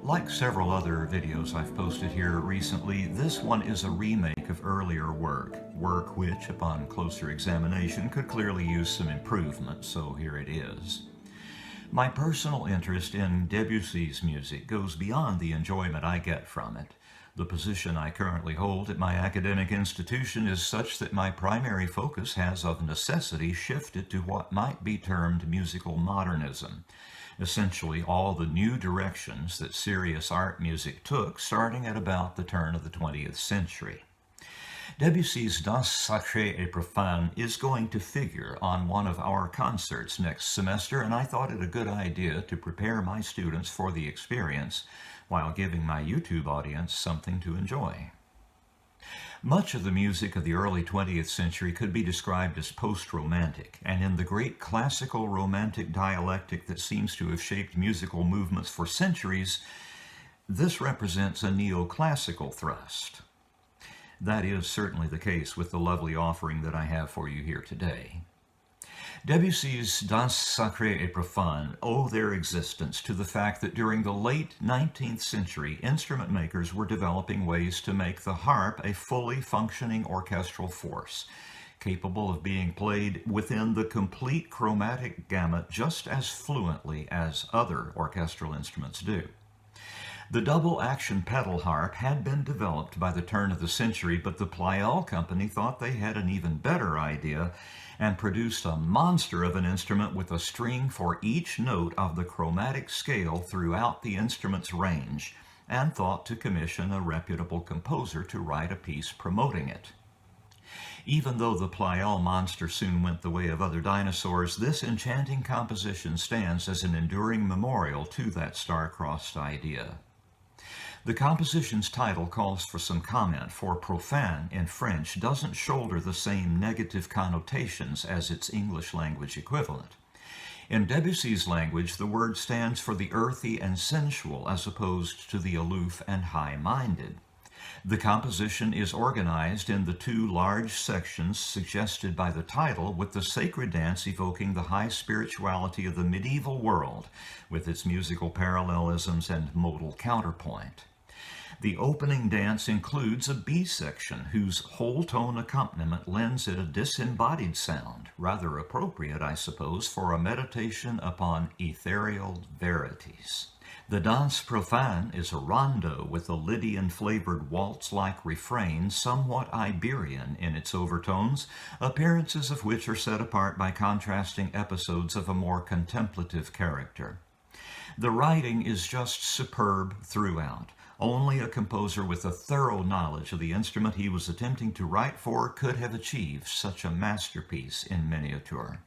Like several other videos I've posted here recently, this one is a remake of earlier work which, upon closer examination, could clearly use some improvement, so here it is. My personal interest in Debussy's music goes beyond the enjoyment I get from it. The position I currently hold at my academic institution is such that my primary focus has of necessity shifted to what might be termed musical modernism. Essentially all the new directions that serious art music took starting at about the turn of the 20th century. Debussy's Danses, sacrée et profane is going to figure on one of our concerts next semester, and I thought it a good idea to prepare my students for the experience while giving my YouTube audience something to enjoy. Much of the music of the early 20th century could be described as post-romantic, and in the great classical romantic dialectic that seems to have shaped musical movements for centuries, this represents a neoclassical thrust. That is certainly the case with the lovely offering that I have for you here today. Debussy's Danses, sacrée et profane owe their existence to the fact that during the late 19th century, instrument makers were developing ways to make the harp a fully functioning orchestral force, capable of being played within the complete chromatic gamut just as fluently as other orchestral instruments do. The double-action pedal harp had been developed by the turn of the century, but the Pleyel company thought they had an even better idea and produced a monster of an instrument with a string for each note of the chromatic scale throughout the instrument's range, and thought to commission a reputable composer to write a piece promoting it. Even though the Pleyel monster soon went the way of other dinosaurs, this enchanting composition stands as an enduring memorial to that star-crossed idea. The composition's title calls for some comment, for profane in French doesn't shoulder the same negative connotations as its English language equivalent. In Debussy's language, the word stands for the earthy and sensual as opposed to the aloof and high-minded. The composition is organized in the two large sections suggested by the title, with the sacred dance evoking the high spirituality of the medieval world, with its musical parallelisms and modal counterpoint. The opening dance includes a B section whose whole tone accompaniment lends it a disembodied sound, rather appropriate, I suppose, for a meditation upon ethereal verities. The Danse Profane is a rondo with a Lydian-flavored waltz-like refrain, somewhat Iberian in its overtones, appearances of which are set apart by contrasting episodes of a more contemplative character. The writing is just superb throughout. Only a composer with a thorough knowledge of the instrument he was attempting to write for could have achieved such a masterpiece in miniature.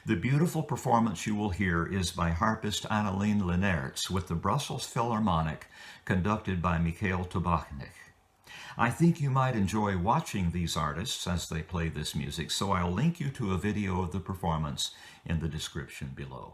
The beautiful performance you will hear is by harpist Anneleen Lenaerts with the Brussels Philharmonic, conducted by Michel Tabachnik. I think you might enjoy watching these artists as they play this music, so I'll link you to a video of the performance in the description below.